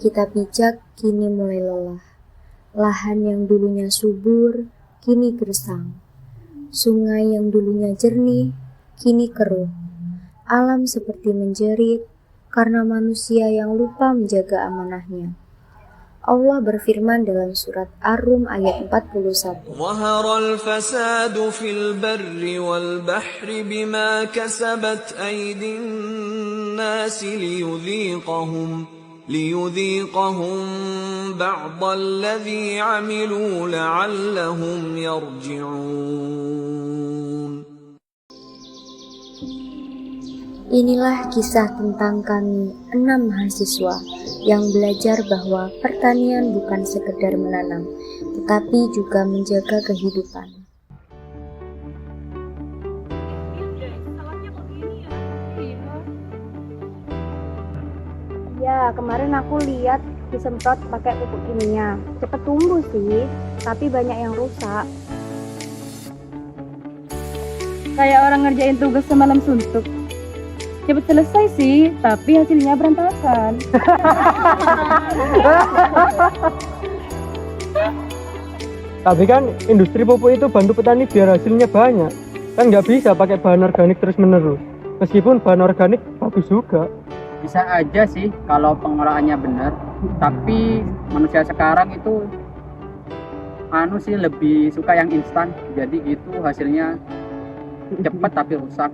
kita pijak kini mulai lelah. Lahan yang dulunya subur, kini gersang. Sungai yang dulunya jernih, kini keruh. Alam seperti menjerit karena manusia yang lupa menjaga amanahnya. Allah berfirman dalam surat Ar-Rum ayat 41. ظهر الفساد في البر والبحر بما كسبت أيدي الناس ليذيقهم بعض الذي عملوا لعلهم يرجعون. Inilah kisah tentang kami 6 mahasiswa yang belajar bahwa pertanian bukan sekedar menanam, tetapi juga menjaga kehidupan. Ya, kemarin aku lihat disemprot pakai pupuk kimia. Cepet tumbuh sih, tapi banyak yang rusak. Kayak orang ngerjain tugas semalam suntuk. Cepet selesai sih, tapi hasilnya berantakan. Tapi kan industri pupuk itu bantu petani biar hasilnya banyak. Kan nggak bisa pakai bahan organik terus menerus. Meskipun bahan organik bagus juga. Bisa aja sih kalau pengolahannya benar, tapi manusia sekarang itu sih lebih suka yang instan. Jadi itu hasilnya cepat tapi rusak.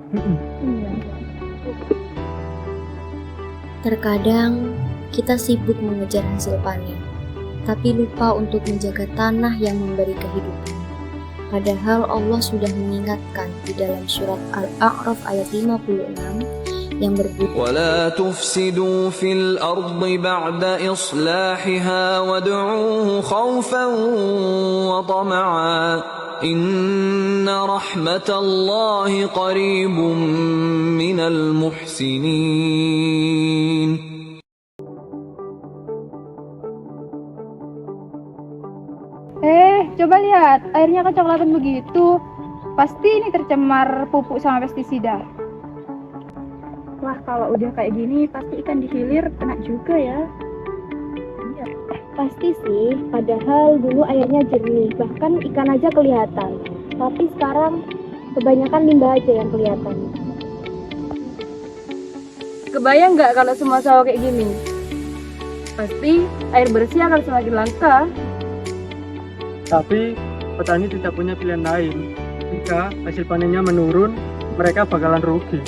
Terkadang kita sibuk mengejar hasil panen, tapi lupa untuk menjaga tanah yang memberi kehidupan. Padahal Allah sudah mengingatkan di dalam surat Al-A'raf ayat 56 yang berbunyi, ولا تفسدوا في الأرض بعد إصلاحها وادعوه خوفا وطمعا إن رحمة الله قريب من المحسنين. Coba lihat, airnya kecoklatan begitu. Pasti ini tercemar pupuk sama pestisida. Wah, kalau udah kayak gini, pasti ikan di hilir kena juga ya. Iya, pasti sih, padahal dulu airnya jernih, bahkan ikan aja kelihatan. Tapi sekarang kebanyakan limbah aja yang kelihatan. Kebayang nggak kalau semua sawah kayak gini? Pasti air bersih akan semakin langka. Tapi petani tidak punya pilihan lain. Jika hasil panennya menurun, mereka bakalan rugi.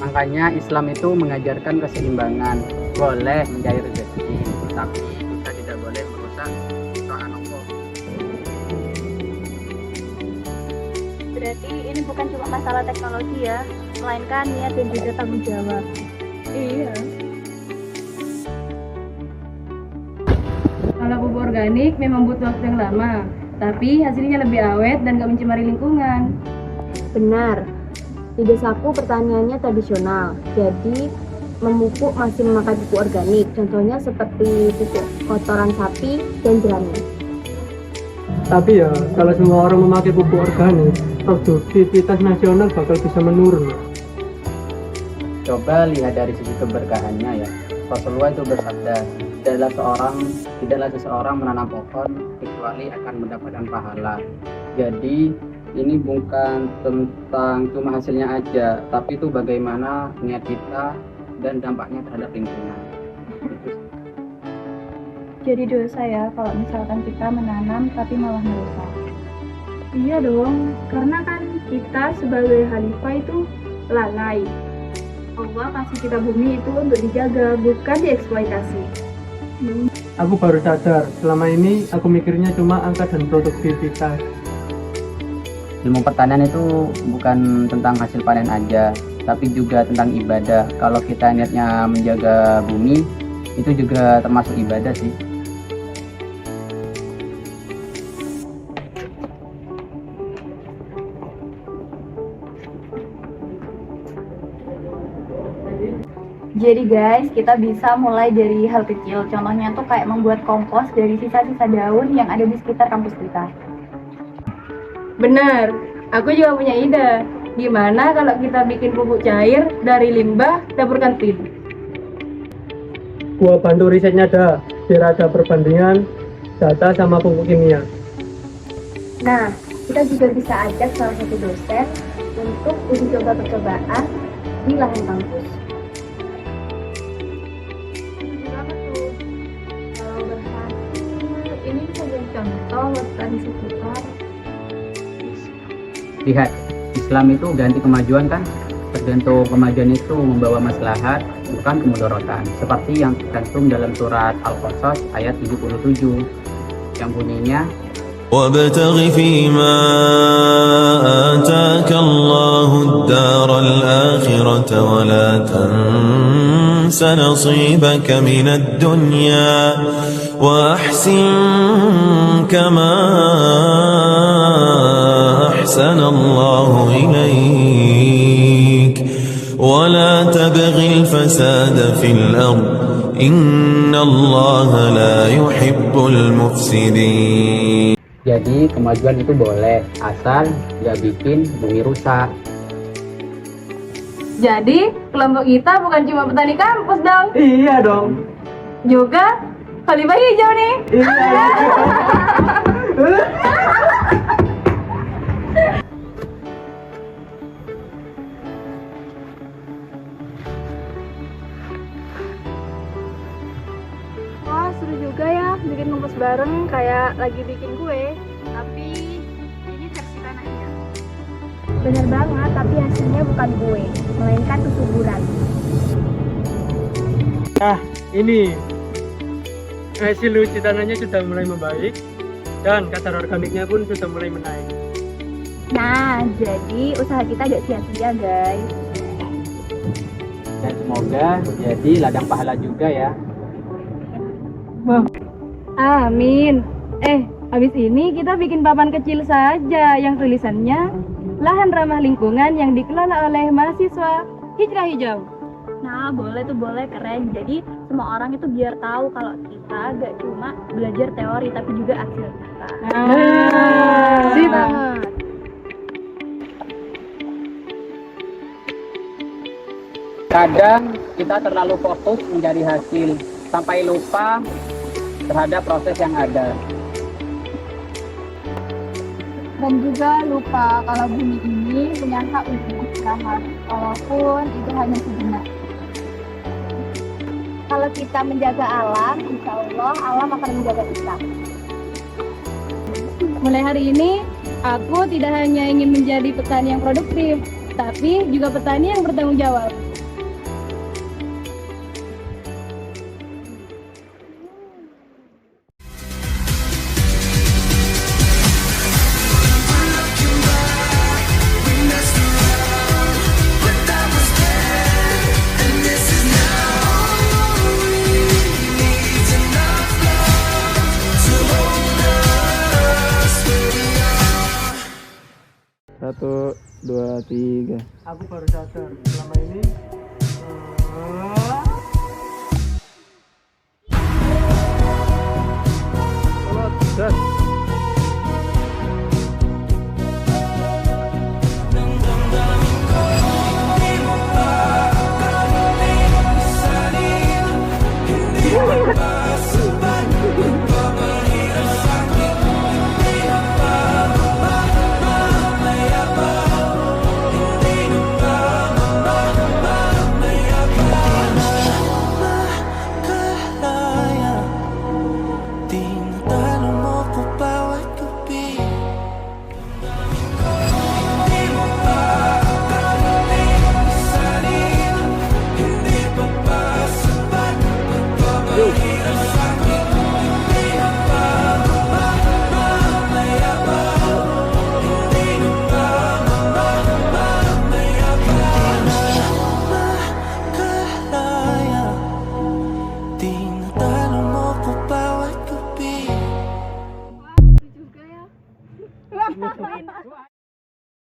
Makanya Islam itu mengajarkan keseimbangan. Boleh mencari rezeki, tapi kita tidak boleh merusak ciptaan Allah. Berarti ini bukan cuma masalah teknologi ya, melainkan niat dan juga tanggung jawab. Iya. Kalau pupuk organik memang butuh waktu yang lama, tapi hasilnya lebih awet dan gak mencemari lingkungan. Benar, di desaku pertaniannya tradisional, jadi memupuk masih memakai pupuk organik, contohnya seperti pupuk kotoran sapi dan jerami. Tapi ya, kalau semua orang memakai pupuk organik, produktivitas nasional bakal bisa menurun. Coba lihat dari sisi keberkahannya ya. Rasulullah itu bersabda, tidaklah seseorang menanam pohon kecuali akan mendapatkan pahala. Jadi ini bukan tentang cuma hasilnya aja, tapi itu bagaimana niat kita dan dampaknya terhadap lingkungan. Jadi dosa ya kalau misalkan kita menanam tapi malah merusak. Iya dong, karena kan kita sebagai khalifah itu lalai. Allah kasih kita bumi itu untuk dijaga, bukan dieksploitasi. Aku baru sadar, selama ini aku mikirnya cuma angka dan produktivitas. Ilmu pertanian itu bukan tentang hasil panen aja, tapi juga tentang ibadah. Kalau kita niatnya menjaga bumi, itu juga termasuk ibadah sih. Jadi guys, kita bisa mulai dari hal kecil. Contohnya tuh kayak membuat kompos dari sisa-sisa daun yang ada di sekitar kampus kita. Benar, aku juga punya ide. Gimana kalau kita bikin pupuk cair dari limbah dapur kantin? gua bantu risetnya dah, biar ada perbandingan data sama pupuk kimia. Nah, kita juga bisa ajak salah satu dosen untuk uji coba percobaan di lahan kampus. Kalau berhasil, ini bisa jadi contoh buat petani sekitar. Lihat, Islam itu ganti kemajuan kan? Tergantung kemajuan itu membawa maslahat, bukan kemudaratan. Seperti yang tercantum dalam surat Al-Qasas ayat 77 yang bunyinya, وابتغ فيما آتاك الله الدار الآخرة ولا تنس نصيبك من الدنيا وأحسن كما أحسن الله إليك ولا تبغ الفساد في الأرض إن الله لا يحب المفسدين. jadi kemajuan itu boleh, asal nggak bikin bumi rusak. Jadi kelompok kita bukan cuma petani kampus dong, Iya dong. juga khalifah hijau nih. Wah, seru juga ya bikin ngumpus bareng kayak lagi bikin kue. Tapi ini versi tanahnya. Bener banget, tapi hasilnya bukan kue, melainkan kesuburan. Nah, ini hasil uji tanahnya sudah mulai membaik dan kadar organiknya pun sudah mulai menaik. Nah, jadi usaha kita gak sia-sia, guys. Dan semoga jadi ladang pahala juga ya. Amin. Habis ini kita bikin papan kecil saja yang tulisannya lahan ramah lingkungan yang dikelola oleh mahasiswa Hijrah Hijau. Nah, boleh tuh, boleh, keren. Jadi semua orang itu biar tahu kalau kita gak cuma belajar teori tapi juga aksi nyata. Sip. Kadang kita terlalu fokus mencari hasil sampai lupa terhadap proses yang ada. Dan juga lupa kalau bumi ini punya hak untuk istirahat, walaupun itu hanya sejenak. Kalau kita menjaga alam, insya Allah alam akan menjaga kita. Mulai hari ini, aku tidak hanya ingin menjadi petani yang produktif, tapi juga petani yang bertanggung jawab. Satu, dua, tiga. Aku baru sadar selama ini